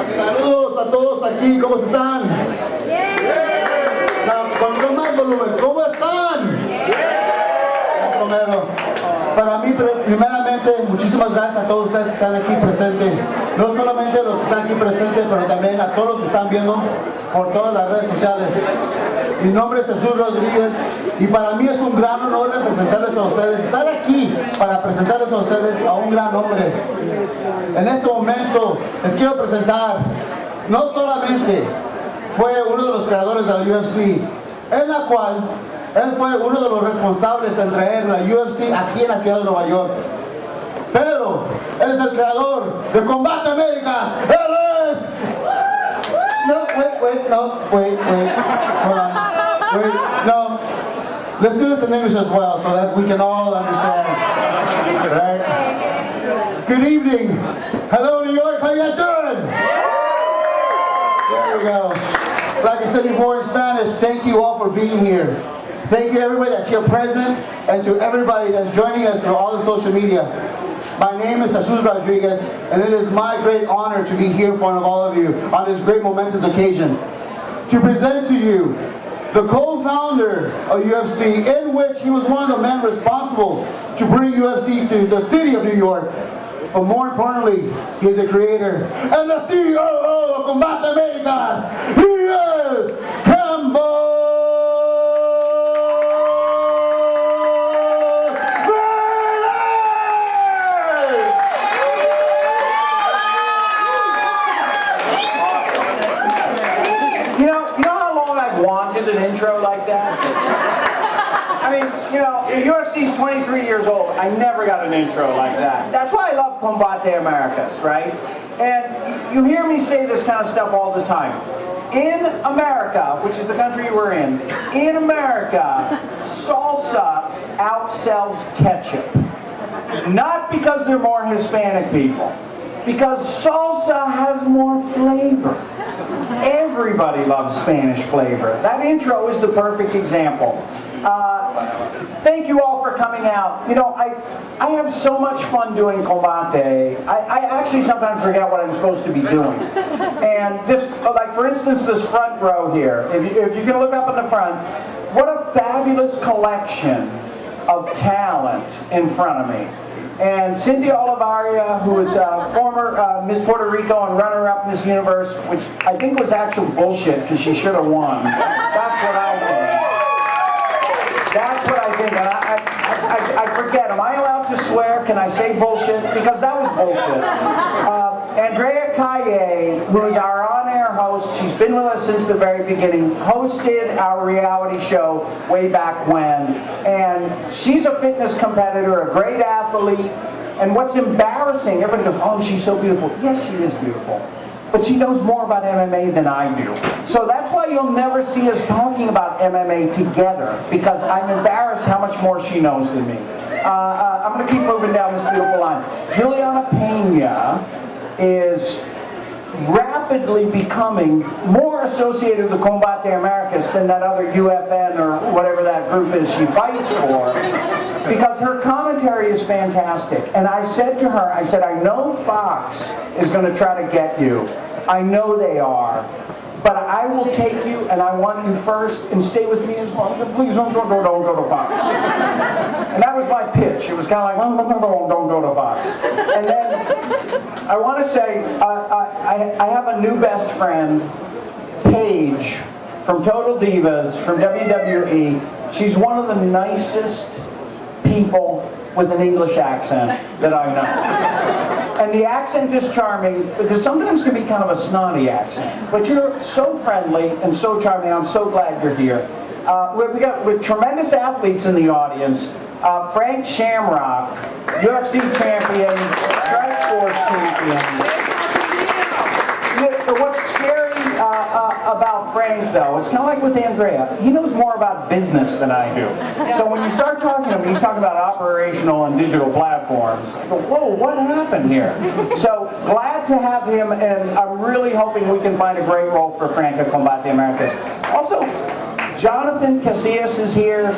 Saludos a todos aquí, ¿cómo están? Con más volumen, ¿cómo están? Eso mero. Para mí, primeramente, muchísimas gracias a todos ustedes que están aquí presentes. No solamente los que están aquí presentes, pero también a todos los que están viendo por todas las redes sociales. Mi nombre es Jesús Rodríguez y para mí es un gran honor representarles a ustedes, estar aquí para presentarles a ustedes a un gran hombre. En este momento les quiero presentar, no solamente fue uno de los creadores de la UFC, en la cual él fue uno de los responsables en traer la UFC aquí en la ciudad de Nueva York. Pero él es el creador de Combate Americas. Él es... Wait. Hold on. Wait, no. Let's do this in English as well so that we can all understand. Right? Good evening. Hello, New York. How you guys doing? There we go. Like I said before in Spanish, thank you all for being here. Thank you everybody that's here present and to everybody that's joining us through all the social media. My name is Jesus Rodriguez and it is my great honor to be here in front of all of you on this great momentous occasion to present to you the co-founder of UFC, in which he was one of the men responsible to bring UFC to the city of New York. But more importantly, he is a creator and the CEO of Combate Americas. He is Campbell. An intro like that? I mean, you know, UFC's 23 years old. I never got an intro like that. That's why I love Combate Americas, right? And you hear me say this kind of stuff all the time. In America, which is the country we're in America, salsa outsells ketchup. Not because they're more Hispanic people, because salsa has more flavor. Everybody loves Spanish flavor. That intro is the perfect example. Thank you all for coming out. You know, I have so much fun doing Combate. I actually sometimes forget what I'm supposed to be doing. And this, like for instance, this front row here, if you can look up in the front, what a fabulous collection of talent in front of me. And Cynthia Olivaria, who is former Miss Puerto Rico and runner-up Miss Universe, which I think was actual bullshit because she should have won. That's what I think. That's what I think. And I forget. Am I allowed to swear? Can I say bullshit? Because that was bullshit. Andrea Calle, who is our on-air host, she's been with us since the very beginning, hosted our reality show way back when, and she's a fitness competitor, a great athlete, and what's embarrassing, everybody goes, oh, she's so beautiful. Yes, she is beautiful, but she knows more about MMA than I do. So that's why you'll never see us talking about MMA together, because I'm embarrassed how much more she knows than me. I'm going to keep moving down this beautiful line. Juliana Pena is rapidly becoming more associated with Combate Americas than that other UFN or whatever that group is she fights for, because her commentary is fantastic. And I said to her, I said, I know Fox is going to try to get you. I know they are. But I will take you, and I want you first, and stay with me as long. Please don't go to Fox. And that was my pitch. It was kind of like, don't go to Fox. And then I want to say, I have a new best friend, Paige, from Total Divas, from WWE. She's one of the nicest people with an English accent that I know. And the accent is charming, because sometimes it can be kind of a snotty accent. But you're so friendly and so charming. I'm so glad you're here. We got with tremendous athletes in the audience. Frank Shamrock, UFC champion, Strikeforce champion. What's scary about Frank, though, it's kind of like with Andrea. He knows more about business than I do. So when you start talking to him, he's talking about operational and digital platforms. I go, whoa, what happened here? So glad to have him, and I'm really hoping we can find a great role for Frank at Combate Americas. Also, Jonathan Casillas is here.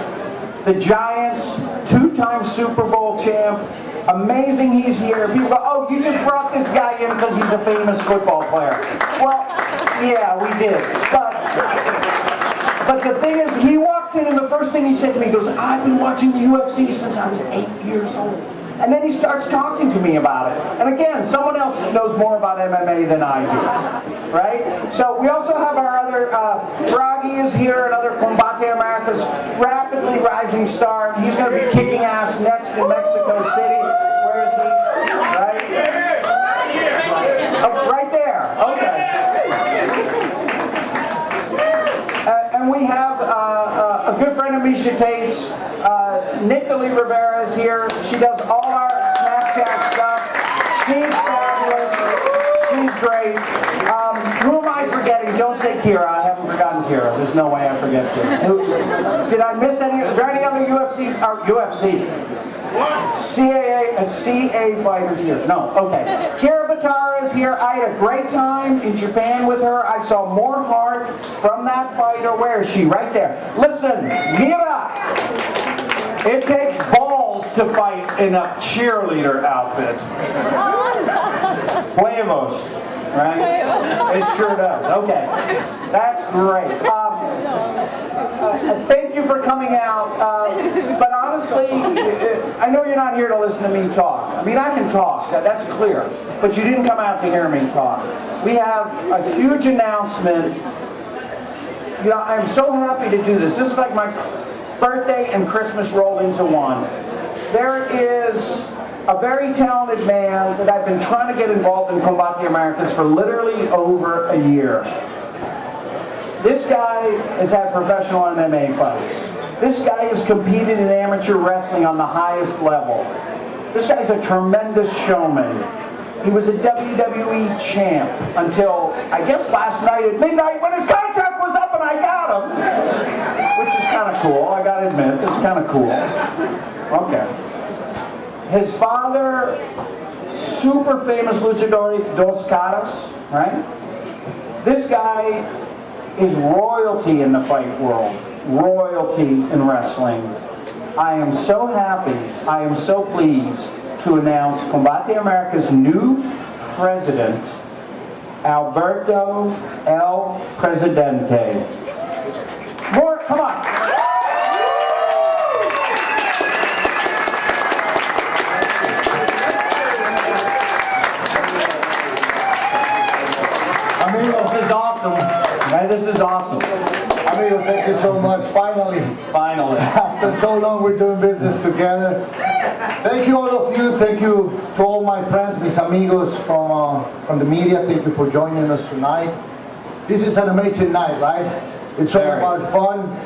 The Giants, two-time Super Bowl champ. Amazing he's here. People go, oh, you just brought this guy in because he's a famous football player. Well, yeah, we did. But the thing is, he walks in and the first thing he said to me, he goes, I've been watching the UFC since I was 8 years old. And then he starts talking to me about it. And again, someone else knows more about MMA than I do, right? So we also have our other, Froggy is here, another Combate Americas rapidly rising star. He's going to be kicking ass next in Mexico City. Where is he? Right? Oh, right there. Okay. And we have a good friend of Misha Tate's, Nicolai Rivera is here. She does all our Snapchat stuff. She's fabulous. She's great. Who am I forgetting? Don't say Kira. I haven't forgotten Kira. There's no way I forget Kira. Did I miss any? Is there any other UFC? CA fighters here? No. Okay. Kira Batara is here. I had a great time in Japan with her. I saw more heart from that fighter. Where is she? Right there. Listen, Mira. It takes balls to fight in a cheerleader outfit. Huevos, right? It sure does. Okay, that's great. Thank you for coming out. But honestly, I know you're not here to listen to me talk. I mean, I can talk, that's clear. But you didn't come out to hear me talk. We have a huge announcement. You know, I'm so happy to do this. This is like my birthday and Christmas rolled into one. There is a very talented man that I've been trying to get involved in Combate Americas for literally over a year. This guy has had professional MMA fights. This guy has competed in amateur wrestling on the highest level. This guy's a tremendous showman. He was a WWE champ until, I guess, last night at midnight when his contract was up and I got him. Which is kind of cool, I gotta admit, it's kind of cool. Okay. His father, super famous luchador, Dos Caras, right? This guy is royalty in the fight world, royalty in wrestling. I am so happy, I am so pleased to announce Combate Americas' new president, Alberto El Presidente. More, come on. Amigo, This is awesome. Right, this is awesome. amigo, thank you so much. Finally, after so long we're doing business together. Thank you all of you. Thank you to all my friends, mis amigos from the media. Thank you for joining us tonight. This is an amazing night, right? It's all about fun.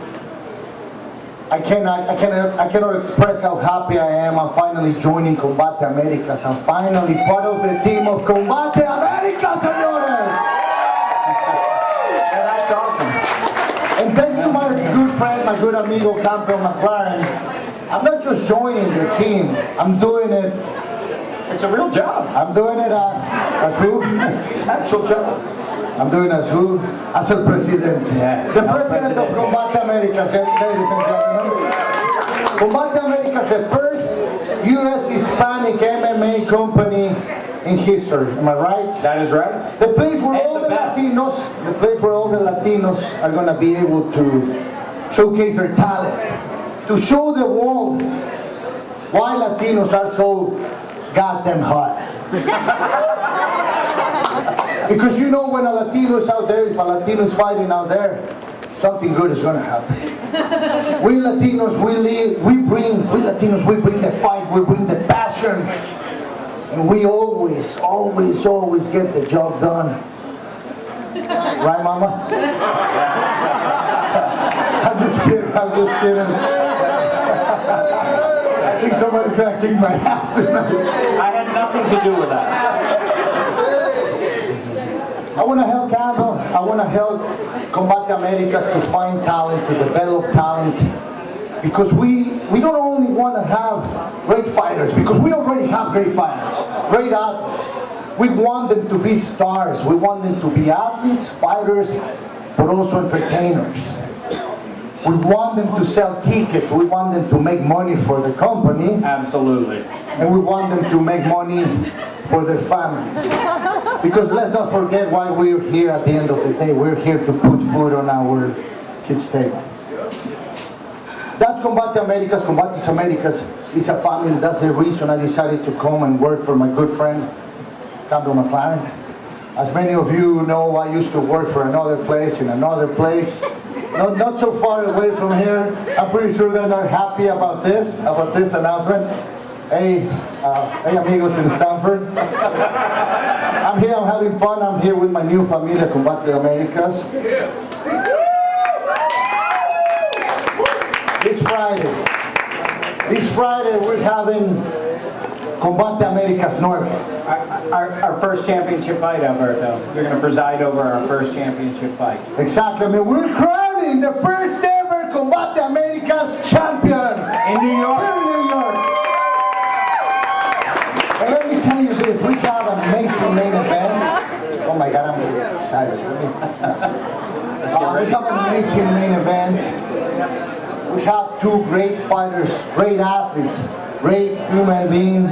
I cannot express how happy I am. I'm finally joining Combate Americas. I'm finally part of the team of Combate Americas, señores. Yeah, that's awesome. And thanks to my good friend, my good amigo Campbell McLaren, I'm not just joining the team. I'm doing it. It's a real job. I'm doing it as who? It's an actual job. I'm doing as who? As El Presidente. Yeah. The president of Combate Americas, ladies and gentlemen. Combate Americas, the first U.S. Hispanic MMA company in history. Am I right? That is right. The place where And all the the best. Latinos, the place where all the Latinos are going to be able to showcase their talent, to show the world why Latinos are so goddamn hot. Because you know when a Latino is out there, if a Latino is fighting out there, something good is going to happen. We Latinos, we bring the fight, we bring the passion, and we always get the job done. Right, Mama? I'm just kidding. I think somebody's going to kick my ass tonight. I had nothing to do with that. I want to help Campbell. I want to help Combate Americas to find talent, to develop talent. Because we don't only want to have great fighters, because we already have great fighters, great athletes. We want them to be stars. We want them to be athletes, fighters, but also entertainers. We want them to sell tickets. We want them to make money for the company. Absolutely. and we want them to make money for their families. Because let's not forget why we're here at the end of the day. We're here to put food on our kids' table. That's Combate Americas. Combate Americas is a family. That's the reason I decided to come and work for my good friend, Campbell McLaren. As many of you know, I used to work for another place, in another place. Not so far away from here. I'm pretty sure they're not happy about this announcement. Hey amigos in Stanford. I'm here, I'm having fun. I'm here with my new familia, Combate Americas. This Friday we're having Combate Americas Norte. Our first championship fight, Alberto. You're going to preside over our first championship fight. Exactly. I mean, we're crowning the first ever Combate Americas champion in New York. Here in New York. And let me tell you this, we have an amazing main event. Oh my God, I'm really excited. We have an amazing main event. We have two great fighters, great athletes, great human beings.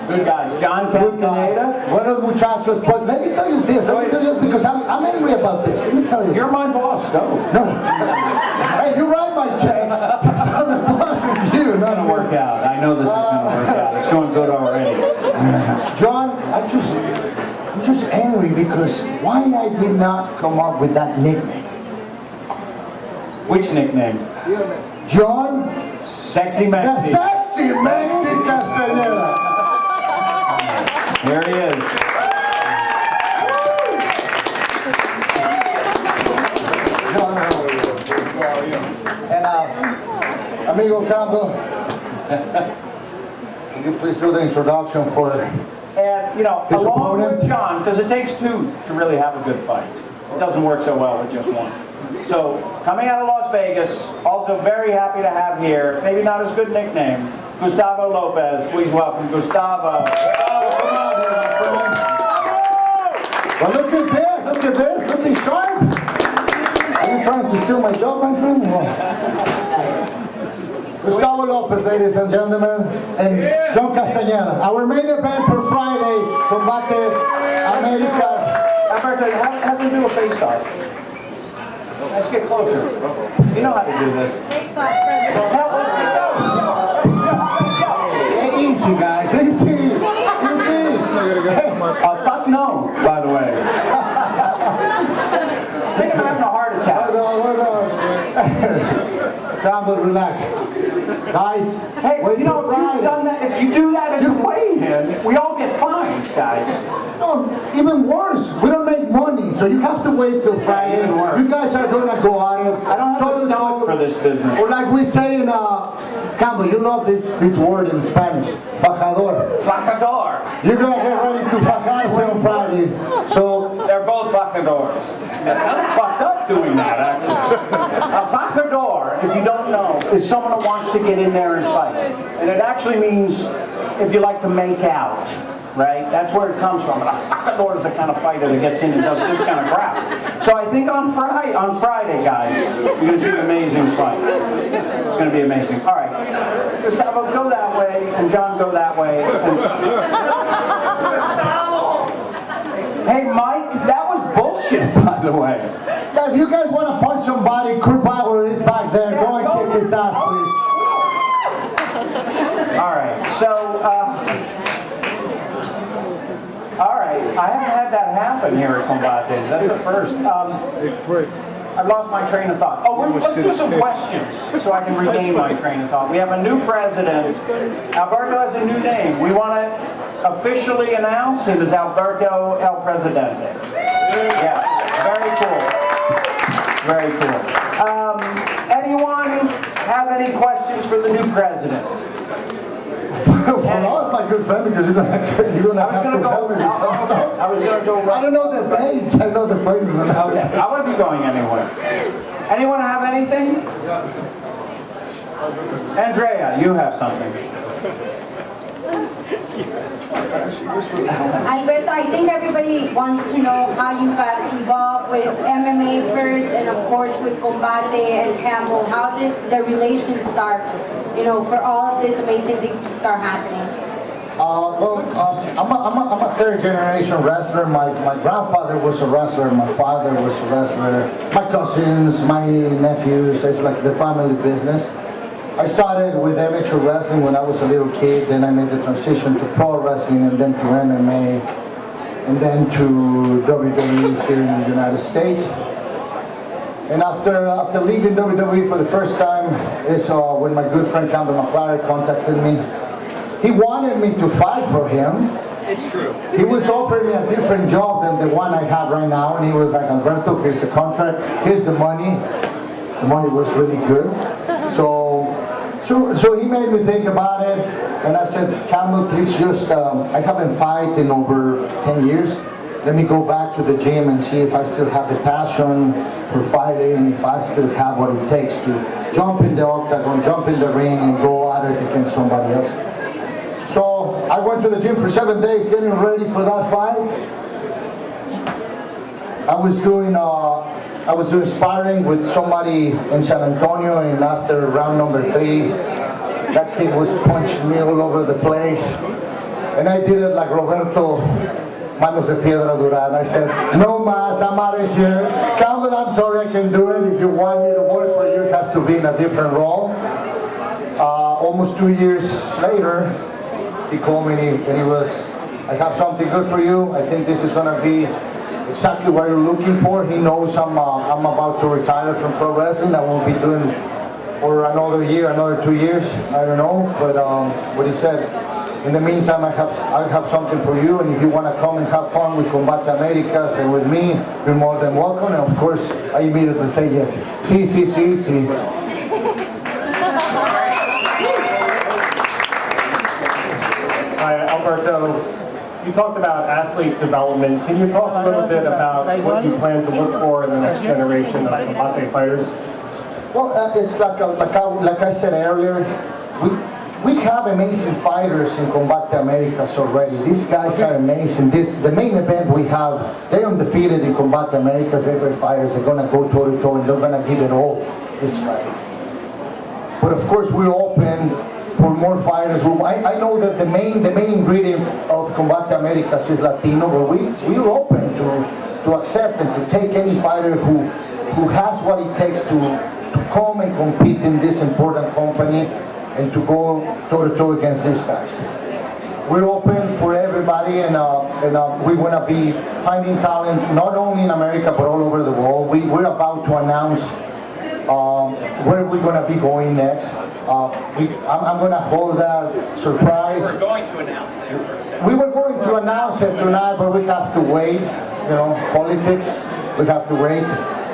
Good guys. John Castaneda. Buenos muchachos. But let me tell you this. Let me tell you this because I'm angry about this. Let me tell you. You're my boss. Go. No. Hey, you write my checks. The boss is you. It's going to work out. I know this is going to work out. It's going good already. John, I'm just angry because why I did not come up with that nickname. Which nickname? John. Sexy The Mexy. sexy Mexy Castaneda. Here he is. And amigo Campbell, can you please do the introduction for And, you know, his along opponent? with John, because it takes two to really have a good fight. It doesn't work so well with just one. So, coming out of Las Vegas, also very happy to have here, maybe not as good nickname, Gustavo Lopez. Please welcome Gustavo. Come on here, my friend. Well, look at this, looking sharp. Are you trying to steal my job, my friend? Gustavo Lopez, ladies and gentlemen, and John Castaneda. Our main event for Friday, Combate Americas. Alberto, how do you do a face-off? Let's get closer. You know how to do this. Easy, guys, easy. Fuck no, by the way. I think I'm having a heart attack. Hold on. Campbell, relax. Guys, Hey, wait you know, for if you've Friday. done that, if you do that at the weigh-in, we all get fined, guys. No, even worse, we don't make money, so you have to wait till Friday. even worse. You guys are gonna go at it. I don't have the stomach for this business. Or like we say in Campbell, you love this word in Spanish, fajador. Fajador. You're gonna get ready to fajarse on Friday. So They're both fajadors. They're kind of fucked up doing that, actually. A fajador, if you don't know, is someone who wants to get in there and fight. And it actually means if you like to make out, right? That's where it comes from. And a fajador is the kind of fighter that gets in and does this kind of crap. So I think on Friday, guys, you're going to see an amazing fight. It's going to be amazing. All right. Gustavo, go that way, and John, go that way. Hey, Mike, that was bullshit, by the way. yeah, if you guys want to punch somebody, Kurt Bauer is back there. Go and kick his ass, please. All right, so, all right, I haven't had that happen here at Combate. That's the first. I've lost my train of thought. Oh, let's do some questions so I can regain my train of thought. We have a new president. Alberto has a new name. We want to officially announce him as Alberto El Presidente. Yeah, very cool. Very cool. Anyone have any questions for the new president? For us, my good friend, because you're gonna have to help me with some stuff. I was going to go. I don't know the dates. I know the places. Okay, I wasn't going anywhere. Anyone have anything? Andrea, you have something. Alberto, I think everybody wants to know how you got involved with MMA first and of course with Combate and Campbell. How did the relation start, you know, for all of these amazing things to start happening? I'm a third generation wrestler. My grandfather was a wrestler, my father was a wrestler, my cousins, my nephews, it's like the family business. I started with amateur wrestling when I was a little kid, then I made the transition to pro wrestling and then to MMA and then to WWE here in the United States. And after leaving WWE for the first time is when my good friend Campbell McLaren contacted me. He wanted me to fight for him. It's true. He was offering me a different job than the one I have right now, and he was like, Alberto, here's the contract, here's the money. The money was really good. So he made me think about it, and I said, Campbell, please just, I haven't fought in over 10 years. Let me go back to the gym and see if I still have the passion for fighting, if I still have what it takes to jump in the octagon, jump in the ring, and go at it against somebody else. So I went to the gym for 7 days getting ready for that fight. I was doing sparring with somebody in San Antonio, and after round number 3, that kid was punching me all over the place. And I did it like Roberto Manos de Piedra Duran. I said, no mas, I'm out of here. Calvin, I'm sorry, I can do it. If you want me to work for you, it has to be in a different role. Almost 2 years later, he called me and he was, I have something good for you. I think this is going to be exactly what you're looking for. He knows I'm about to retire from pro wrestling. I won't be doing for another year, another 2 years. I don't know, but what he said, in the meantime, I have something for you, and if you want to come and have fun with Combate Americas and with me, you're more than welcome. And of course, I immediately say yes. Sí. Hi, Alberto. You talked about athlete development. Can you talk a little bit about what you plan to look for in the next generation of Combate fighters? Well, it's like I said earlier, we have amazing fighters in Combate Americas already. These guys are amazing. The main event we have, they're undefeated in Combate Americas. Every fighters are going to go toe-to-toe and they're going to give it all this fight. But of course, we're open for more fighters. I know that the main ingredient of Combate Americas is Latino, but we're open to accept and to take any fighter who has what it takes to come and compete in this important company and to go toe-to-toe against these guys. We're open for everybody, and we want to be finding talent not only in America but all over the world. We're about to announce where we're going to be going next. I'm going to hold that surprise. We're going to announce there for a second. We were going to announce it tonight, but we have to wait. You know, politics, we have to wait.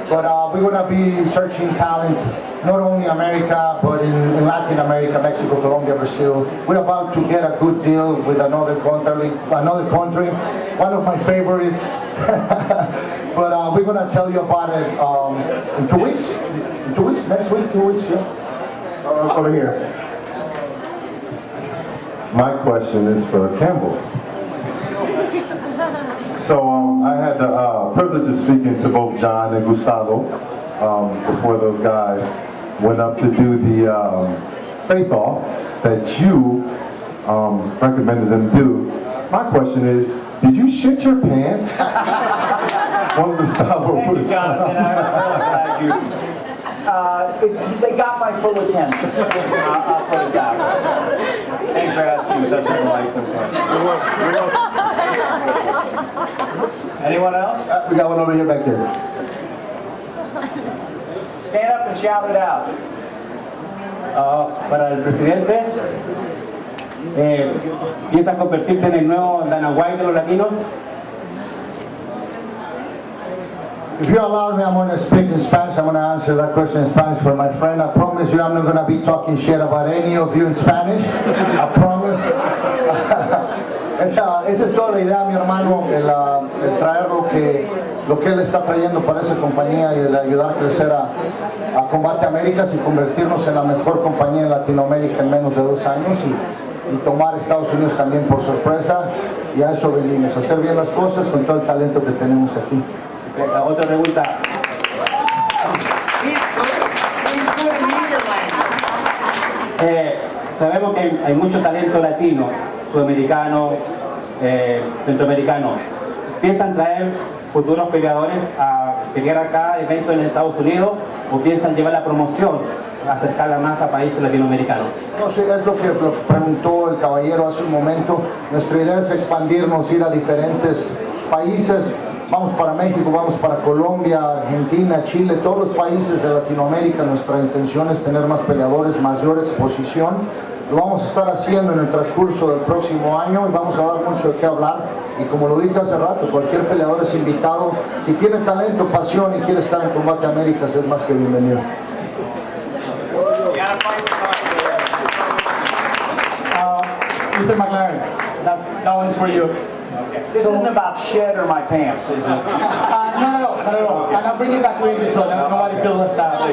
But we're going to be searching talent, not only in America, but in Latin America, Mexico, Colombia, Brazil. We're about to get a good deal with another country, one of my favorites. But we're going to tell you about it in 2 weeks. In 2 weeks, next week, 2 weeks, yeah. Over here. My question is for Campbell. So I had the privilege of speaking to both John and Gustavo before those guys went up to do the face-off that you recommended them do. My question is, did you shit your pants? When Gustavo Thank put you, his Jonathan. I'm really glad they got my full attention. I'll put it that way. Thanks for asking such a delightful question. Anyone else? We got one over here back here. Stand up and shout it out. Para el presidente, ¿piensas convertirte en el nuevo Dana White de los latinos? If you allow me, I'm going to speak in Spanish. I'm going to answer that question in Spanish for my friend. I promise you I'm not going to be talking shit about any of you in Spanish. I promise. Esa es toda la idea, mi hermano, el traer lo que él está trayendo para esa compañía y el ayudar a crecer a Combate Américas y convertirnos en la mejor compañía en Latinoamérica en menos de 2 años y tomar Estados Unidos también por sorpresa, y a eso venimos, a hacer bien las cosas con todo el talento que tenemos aquí. Otra pregunta. Sabemos que hay mucho talento latino. sudamericanos, centroamericanos. ¿Piensan traer futuros peleadores a pelear a cada evento en Estados Unidos o piensan llevar la promoción, acercarla más a países latinoamericanos? No sé, es lo que preguntó el caballero hace un momento. Nuestra idea es expandirnos, ir a diferentes países. Vamos para México, vamos para Colombia, Argentina, Chile, todos los países de Latinoamérica. Nuestra intención es tener más peleadores, mayor exposición. Lo vamos a estar haciendo en el transcurso del próximo año y vamos a dar mucho de qué hablar. Y como lo dije hace rato, cualquier peleador es invitado. Si tiene talento, pasión y quiere estar en Combate Américas, es más que bienvenido. Mr. McLaren, that one is for you. This isn't about shed or my pants, is it? No, not at all. And I'll bring it back to English so that nobody feels left out.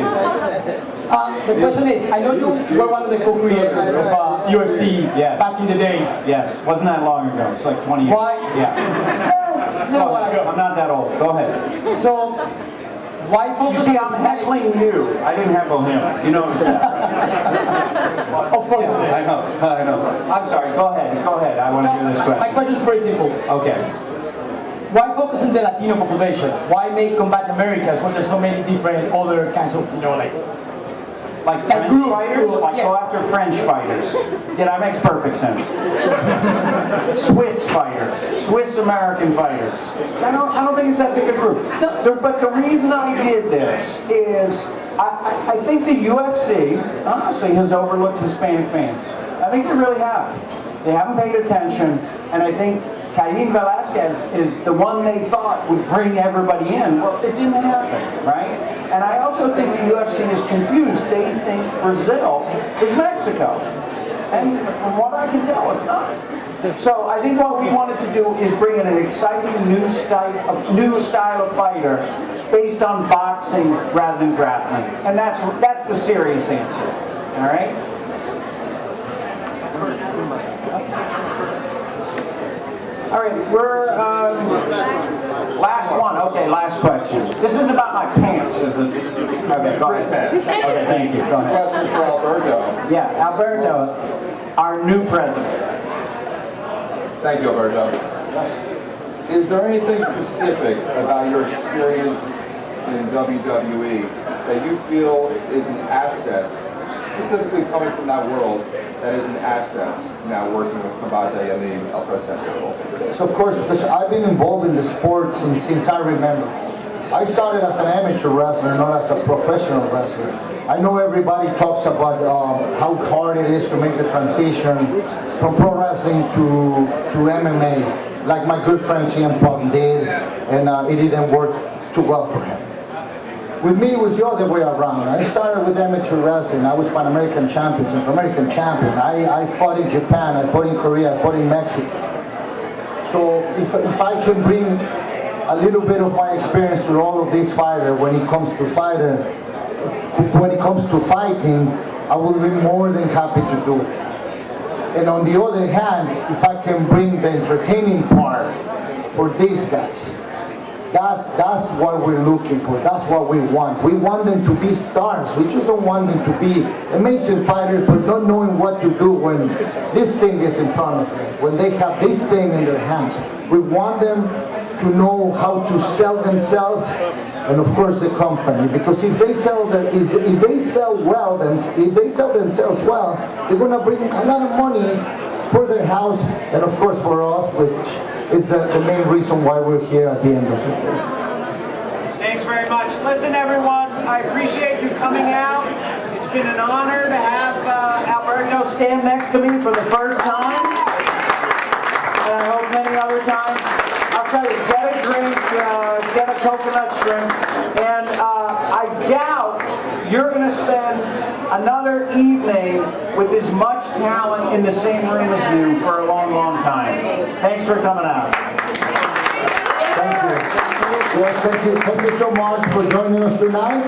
The question is, I know you were one of the co-creators of UFC back in the day. Yes, wasn't that long ago. It's like 20 years. Why? Yeah. No, while ago. I'm not that old. Go ahead. So, why You focus see, on I'm heckling you. I didn't heckle him. You know what I'm saying? Of course. I know. I'm sorry. Go ahead. I want to hear this My question. question is very simple. Okay. Why focus on the Latino population? Why make Combate Americas when there's so many different other kinds of, Like French groups, fighters? Like yeah. go after French fighters. Yeah, that makes perfect sense. Swiss fighters. Swiss-American fighters. I don't think it's that big a group. But the reason I did this is I think the UFC, honestly, has overlooked Hispanic fans. I think they really have. They haven't paid attention, and I think Cain Velasquez is the one they thought would bring everybody in. Well, it didn't happen, right? And I also think the UFC is confused. They think Brazil is Mexico. And from what I can tell, it's not. So I think what we wanted to do is bring in an exciting new style of fighter based on boxing rather than grappling. And that's the serious answer, all right? All right, we're last one. Okay, last question. This isn't about my pants, is it? Okay, go ahead. Okay, thank you. Go ahead. Question for Alberto. Yeah, Alberto, our new president. Thank you, Alberto. Is there anything specific about your experience in WWE that you feel is an asset, specifically coming from that world, that is an asset now working with Combate El Presidente? So of course, because I've been involved in the sport since I remember. I started as an amateur wrestler, not as a professional wrestler. I know everybody talks about how hard it is to make the transition from pro wrestling to MMA, like my good friend CM Punk did, and it didn't work too well for him. With me, it was the other way around. I started with amateur wrestling. I was Pan American champion, Central American champion. I fought in Japan, I fought in Korea, I fought in Mexico. So if I can bring a little bit of my experience to all of these fighters when it comes to fighting, I will be more than happy to do it. And on the other hand, if I can bring the entertaining part for these guys, that's what we're looking for. That's what we want. We want them to be stars. We just don't want them to be amazing fighters but not knowing what to do when this thing is in front of them, when they have this thing in their hands. We want them to know how to sell themselves and of course the company, because if they sell themselves well, they're going to bring a lot of money for their house and of course for us, which is the main reason why we're here at the end of the day. Thanks very much. Listen, everyone, I appreciate you coming out. It's been an honor to have Alberto stand next to me for the first time, and I hope many other times. I'll tell you, get a drink, get a coconut shrimp, and I doubt you're going to spend another evening with as much talent in the same room as you for a long, long time. Thanks for coming out. Thank you. Yes, thank you. Thank you so much for joining us tonight.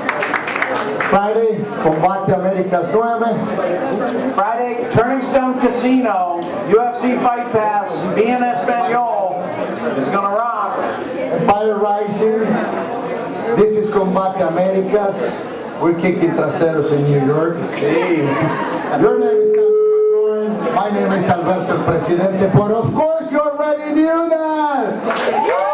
Friday, Combate Americas 9. Friday, Turning Stone Casino, UFC Fight Pass, beIN Español is going to rock. Empire Rising. This is Combate Americas. We're kicking traseros in New York. Sí. Your name is Captain McLaurin. My name is Alberto El Presidente, but of course you already knew that.